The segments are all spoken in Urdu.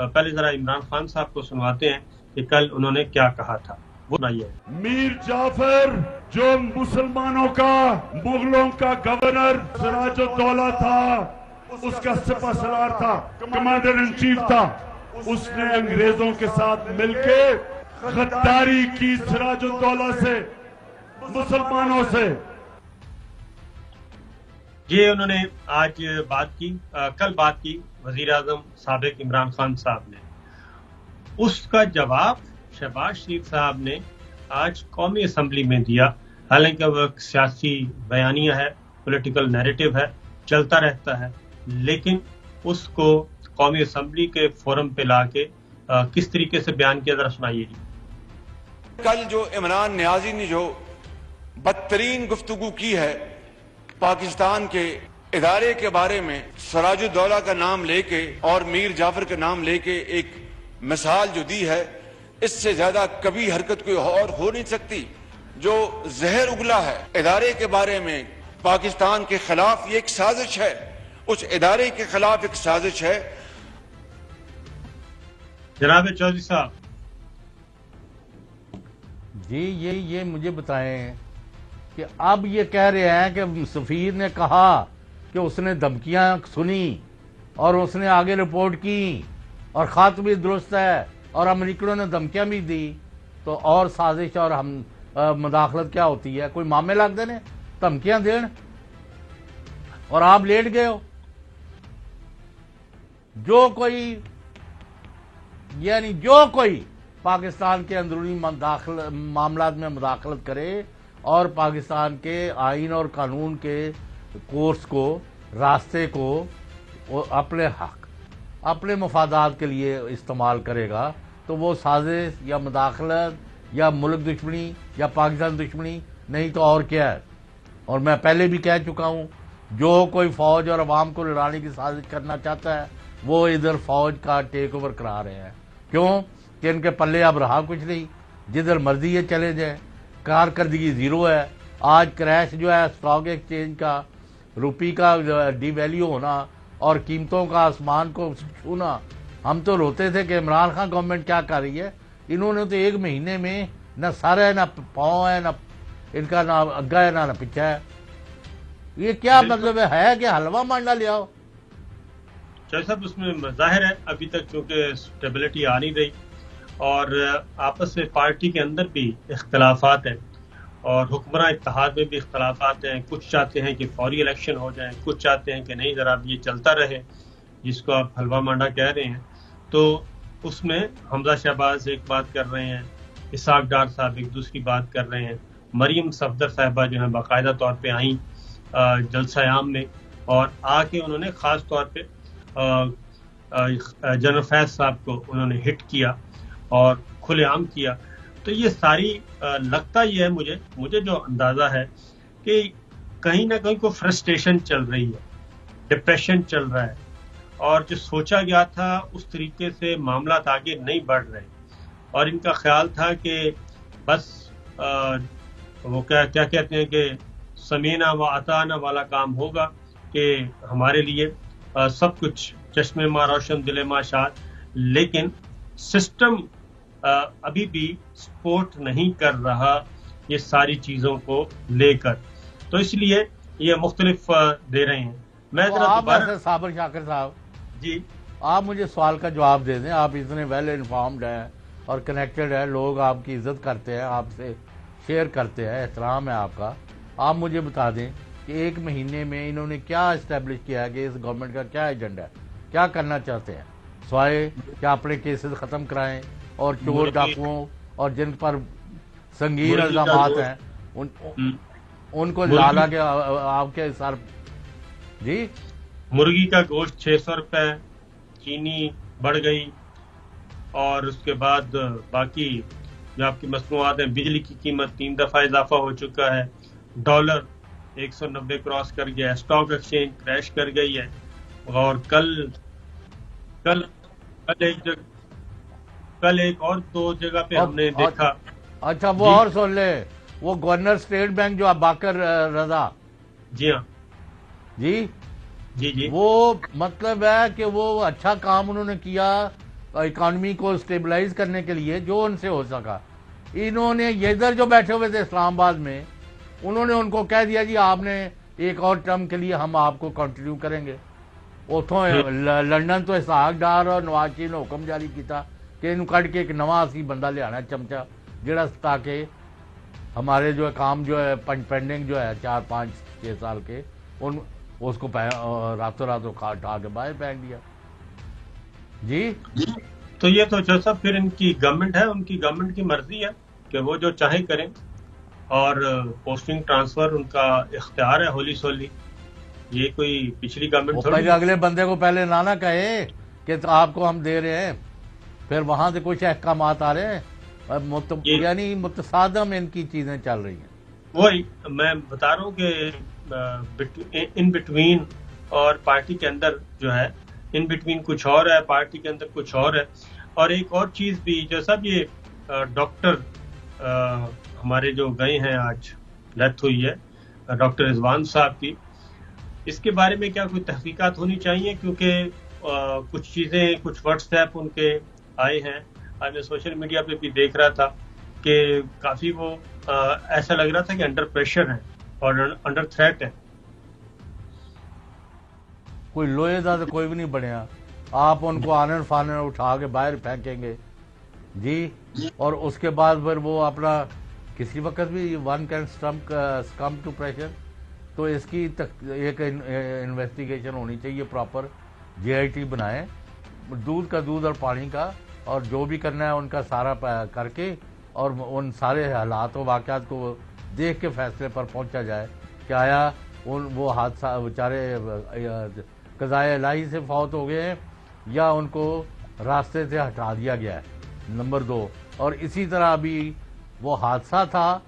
پہلے ذرا عمران خان صاحب کو سنواتے ہیں کہ کل انہوں نے کیا کہا تھا، وہ سنائیے۔ میر جعفر جو مسلمانوں کا، مغلوں کا گورنر سراج الدولہ تھا، اس کا سپہ سالار تھا، کمانڈر ان چیف تھا، اس نے انگریزوں کے ساتھ مل کے غداری کی سراج الدولہ سے، مسلمانوں سے۔ یہ انہوں نے آج بات کی، کل بات کی وزیر اعظم سابق عمران خان صاحب نے۔ اس کا جواب شہباز شریف صاحب نے آج قومی اسمبلی میں دیا، حالانکہ وہ ایک سیاسی بیانیہ ہے، پولیٹیکل نیریٹو ہے، چلتا رہتا ہے، لیکن اس کو قومی اسمبلی کے فورم پہ لا کے کس طریقے سے بیان کیا، ذرا سنائیے جی۔ کل جو عمران نیازی نے جو بدترین گفتگو کی ہے پاکستان کے ادارے کے بارے میں، سراج الدولہ کا نام لے کے اور میر جعفر کا نام لے کے ایک مثال جو دی ہے، اس سے زیادہ کبھی حرکت کوئی اور ہو نہیں سکتی۔ جو زہر اگلا ہے ادارے کے بارے میں پاکستان کے خلاف، یہ ایک سازش ہے، اس ادارے کے خلاف ایک سازش ہے۔ جناب چودھری صاحب جی یہ مجھے بتائیں کہ اب یہ کہہ رہے ہیں کہ سفیر نے کہا کہ اس نے دھمکیاں سنی اور اس نے آگے رپورٹ کی اور خط بھی درست ہے اور امریکیوں نے دھمکیاں بھی دی، تو اور سازش اور ہم مداخلت کیا ہوتی ہے؟ کوئی معاملے لگ دینے، دھمکیاں دین، اور آپ لیٹ گئے ہو۔ جو کوئی پاکستان کے اندرونی معاملات میں مداخلت کرے اور پاکستان کے آئین اور قانون کے کورس کو، راستے کو اپنے حق، اپنے مفادات کے لیے استعمال کرے گا، تو وہ سازش یا مداخلت یا ملک دشمنی یا پاکستان دشمنی نہیں تو اور کیا ہے۔ اور میں پہلے بھی کہہ چکا ہوں، جو کوئی فوج اور عوام کو لڑانے کی سازش کرنا چاہتا ہے وہ ادھر فوج کا ٹیک اوور کرا رہے ہیں۔ کیوں کہ ان کے پلے اب رہا کچھ نہیں، جدھر مرضی یہ چلے جائیں، کارکردگی زیرو ہے۔ آج کریش جو ہے اسٹاک ایکسچینج کا، روپی کا ڈی ویلیو ہونا اور قیمتوں کا آسمان کو چھونا، ہم تو روتے تھے کہ عمران خان گورنمنٹ کیا کر رہی ہے۔ انہوں نے تو ایک مہینے میں نہ سر ہے، نہ پاؤں ہے، نہ ان کا نہ اگا ہے، نہ پیچھا ہے۔ یہ کیا مطلب ہے کہ حلوہ مانڈا لے آؤ؟ چودھری صاحب اس میں ظاہر ہے ابھی تک چونکہ اسٹیبلٹی آ نہیں رہی اور آپس میں پارٹی کے اندر بھی اختلافات ہیں اور حکمراں اتحاد میں بھی اختلافات ہیں۔ کچھ چاہتے ہیں کہ فوری الیکشن ہو جائیں، کچھ چاہتے ہیں کہ نہیں ذرا یہ چلتا رہے، جس کو آپ حلوہ مانڈا کہہ رہے ہیں۔ تو اس میں حمزہ شہباز ایک بات کر رہے ہیں، اسحاق ڈار صاحب ایک دوسری بات کر رہے ہیں، مریم صفدر صاحبہ جو ہیں باقاعدہ طور پہ آئیں جلسہ عام میں، اور آ کے انہوں نے خاص طور پہ جنرل فیض صاحب کو انہوں نے ہٹ کیا اور کھلے عام کیا۔ تو یہ ساری لگتا یہ ہے مجھے جو اندازہ ہے کہ کہیں نہ کہیں کوئی فرسٹریشن چل رہی ہے، ڈپریشن چل رہا ہے، اور جو سوچا گیا تھا اس طریقے سے معاملات آگے نہیں بڑھ رہے، اور ان کا خیال تھا کہ بس وہ کیا کہتے ہیں کہ سمینا و عطانا والا کام ہوگا، کہ ہمارے لیے سب کچھ چشم ماں روشن دل ماں شاد، لیکن سسٹم ابھی بھی سپورٹ نہیں کر رہا یہ ساری چیزوں کو لے کر، تو اس لیے یہ مختلف دے رہے ہیں۔ میں صابر شاکر صاحب جی، آپ مجھے سوال کا جواب دے دیں۔ آپ اتنے ویل انفارمڈ ہیں اور کنیکٹڈ ہیں، لوگ آپ کی عزت کرتے ہیں، آپ سے شیئر کرتے ہیں، احترام ہے آپ کا۔ آپ مجھے بتا دیں کہ ایک مہینے میں انہوں نے کیا اسٹیبلش کیا ہے، کہ اس گورنمنٹ کا کیا ایجنڈا ہے، کیا کرنا چاہتے ہیں، سوائے کیا اپنے کیسز ختم کرائیں اور چور ڈاکوؤں اور جن پر سنگین الزامات ہیں ان کو لالا کے آپ کے سر۔ جی، مرغی کا گوشت 600 روپے، چینی بڑھ گئی، اور اس کے بعد باقی جو آپ کی مصنوعات ہیں، بجلی کی قیمت 3 دفعہ اضافہ ہو چکا ہے، ڈالر 190 کراس کر گیا ہے، اسٹاک ایکسچینج کریش کر گئی ہے، اور کل ایک اور 2 جگہ پہ ہم نے دیکھا۔ اچھا وہ اور سن لے، وہ گورنر اسٹیٹ بینک جو باقر رضا، جی ہاں جی جی، وہ مطلب ہے کہ وہ اچھا کام انہوں نے کیا اکانومی کو اسٹیبلائز کرنے کے لیے جو ان سے ہو سکا. انہوں نے یہ ادھر جو بیٹھے ہوئے تھے اسلام آباد میں, انہوں نے ان کو کہہ دیا جی آپ نے ایک اور ٹرم کے لیے ہم آپ کو کنٹینیو کریں گے. اتوں لنڈن تو اسحاق ڈار اور نواز شریف نے حکم جاری کیا کہ ان کٹ کے ایک نواں اسی بندہ لے آنا چمچا, جڑا تاکہ ہمارے جو کام جو ہے پینڈنگ جو ہے 4-5-6 سال کے اس کو راتوں رات اٹھا کے باہر پھینک دیا. جی تو یہ تو جو سب پھر ان کی گورنمنٹ ہے, ان کی گورنمنٹ کی مرضی ہے کہ وہ جو چاہیں کریں, اور پوسٹنگ ٹرانسفر ان کا اختیار ہے ہولی سولی. یہ کوئی پچھلی گورنمنٹ پہلے اگلے بندے کو پہلے نہ کہے کہ آپ کو ہم دے رہے ہیں, پھر وہاں سے کچھ احکامات آ رہے ہیں, یعنی متصادم ان کی چیزیں چل رہی ہیں. وہی میں بتا رہا ہوں کہ ان بٹوین اور پارٹی کے اندر جو ہے, ان بٹوین کچھ اور ہے, پارٹی کے اندر کچھ اور ہے. اور ایک اور چیز بھی جو سب یہ ڈاکٹر ہمارے جو گئے ہیں, آج ڈیتھ ہوئی ہے ڈاکٹر رضوان صاحب کی, اس کے بارے میں کیا کوئی تحقیقات ہونی چاہیے, کیونکہ کچھ چیزیں, کچھ واٹس ایپ ان کے آئے ہیں. آج میں سوشل میڈیا پہ بھی دیکھ رہا تھا کہ کافی وہ ایسا لگ رہا تھا کہ انڈر پریشر ہے اور انڈر تھریٹ ہے. کوئی لوہے دا تو کوئی بھی نہیں بنیا, آپ ان کو آنر فانر اٹھا کے باہر پھینکیں گے جی, اور اس کے بعد پھر وہ اپنا کسی وقت بھی one can succumb to pressure. تو اس کی ایک انویسٹیگیشن ہونی چاہیے پراپر, JIT بنائیں, دودھ کا دودھ اور پانی کا, اور جو بھی کرنا ہے ان کا سارا کر کے, اور ان سارے حالات و واقعات کو دیکھ کے فیصلے پر پہنچا جائے کہ آیا وہ حادثہ بیچارے قضائے الہی سے فوت ہو گئے ہیں یا ان کو راستے سے ہٹا دیا گیا ہے, نمبر 2. اور اسی طرح ابھی وہ حادثہ تھا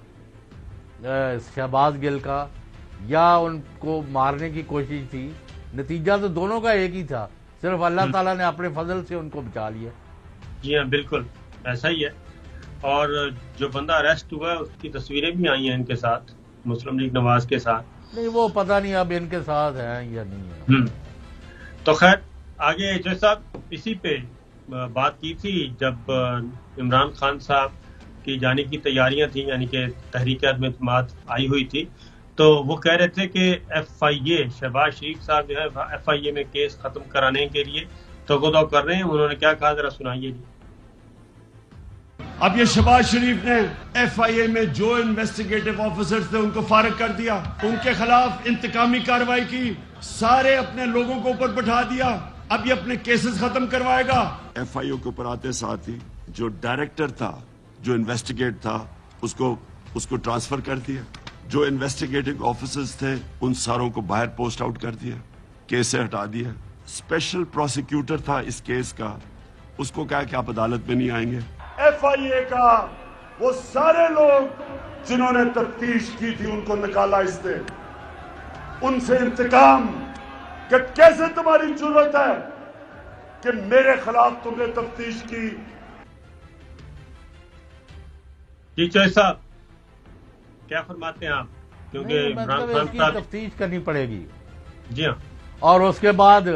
شہباز گل کا, یا ان کو مارنے کی کوشش تھی, نتیجہ تو دونوں کا ایک ہی تھا, صرف اللہ تعالیٰ نے اپنے فضل سے ان کو بچا لیا. جی ہاں بالکل ایسا ہی ہے. اور جو بندہ اریسٹ ہوا ہے اس کی تصویریں بھی آئی ہیں ان کے ساتھ, مسلم لیگ نواز کے ساتھ. نہیں وہ پتہ نہیں اب ان کے ساتھ ہیں یا نہیں ہے. تو خیر آگے جو صاحب اسی پہ بات کی تھی جب عمران خان صاحب کی جانے کی تیاریاں تھیں, یعنی کہ تحریک عدم اعتماد آئی ہوئی تھی, تو وہ کہہ رہے تھے کہ FIA شہباز شریف صاحب جو ہے FIA میں کیس ختم کرانے کے لیے توقع کر رہے ہیں. انہوں نے کیا کہا, ذرا سنائیے جی. اب یہ شہباز شریف نے FIA میں جو انویسٹیگیٹو آفیسرز تھے ان کو فارغ کر دیا, ان کے خلاف انتقامی کارروائی کی, سارے اپنے لوگوں کو اوپر بٹھا دیا, اب یہ اپنے کیسز ختم کروائے گا. FIA کے اوپر آتے ساتھ ہی جو ڈائریکٹر تھا, جو انویسٹیگیٹ تھا, اس کو ٹرانسفر کر دیا. جو انویسٹیگیٹنگ آفیسرز تھے ان ساروں کو باہر پوسٹ آؤٹ کر دیا, کیس سے ہٹا دیا. اسپیشل پروسیکیوٹر تھا اس کیس کا, اس کو کہا کہ آپ عدالت میں نہیں آئیں گے. FIA کا وہ سارے لوگ جنہوں نے تفتیش کی تھی ان کو نکالا اس نے, ان سے انتقام کہ کیسے تمہاری ضرورت ہے کہ میرے خلاف تم نے تفتیش کی. جی چوہے صاحب کیا فرماتے ہیں آپ, کیونکہ عمران خان صاحب تفتیش کرنی پڑے گی. جی ہاں, اور اس کے بعد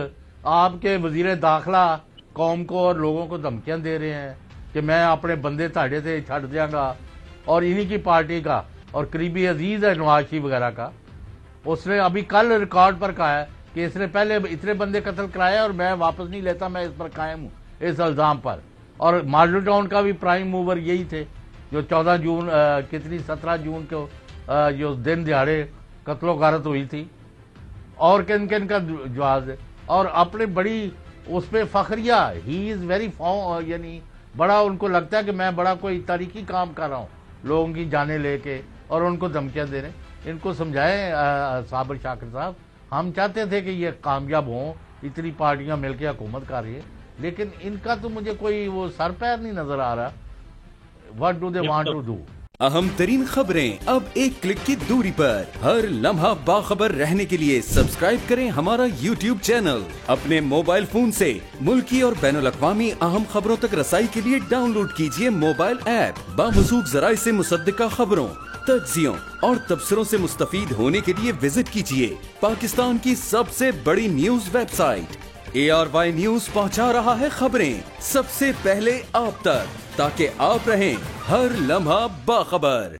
آپ کے وزیر داخلہ قوم کو اور لوگوں کو دھمکیاں دے رہے ہیں کہ میں اپنے بندے تاڑے سے چھڑ دیا گا, اور انہی کی پارٹی کا اور قریبی عزیز ہے نواز شریف وغیرہ کا, اس نے ابھی کل ریکارڈ پر کہا ہے کہ اس نے پہلے اتنے بندے قتل کرائے اور میں واپس نہیں لیتا, میں اس پر قائم ہوں اس الزام پر. اور ماڈل ٹاؤن کا بھی پرائم موور یہی تھے جو 14 جون 17 جون کو جو دن دیہڑے قتل و غارت ہوئی تھی, اور کن کن کا جواز ہے. اور اپنے بڑی اس پہ فخریہ, ہی از ویری یعنی بڑا ان کو لگتا ہے کہ میں بڑا کوئی تاریخی کام کر رہا ہوں, لوگوں کی جانیں لے کے اور ان کو دھمکیاں دے رہے ہیں. ان کو سمجھائیں صابر شاکر صاحب, ہم چاہتے تھے کہ یہ کامیاب ہوں, اتنی پارٹیاں مل کے حکومت کر رہی ہے, لیکن ان کا تو مجھے کوئی وہ سر پیر نہیں نظر آ رہا. What do they want to do. اہم ترین خبریں اب ایک کلک کی دوری پر, ہر لمحہ باخبر رہنے کے لیے سبسکرائب کریں ہمارا YouTube چینل. اپنے موبائل فون سے ملکی اور بین الاقوامی اہم خبروں تک رسائی کے لیے ڈاؤن لوڈ کیجیے موبائل ایپ. باموثوق ذرائع سے مصدقہ خبروں, تجزیوں اور تبصروں سے مستفید ہونے کے لیے وزٹ کیجیے پاکستان کی سب سے بڑی news website ARY news پہنچا رہا ہے خبریں سب سے پہلے آپ تک، تاکہ آپ رہیں ہر لمحہ باخبر۔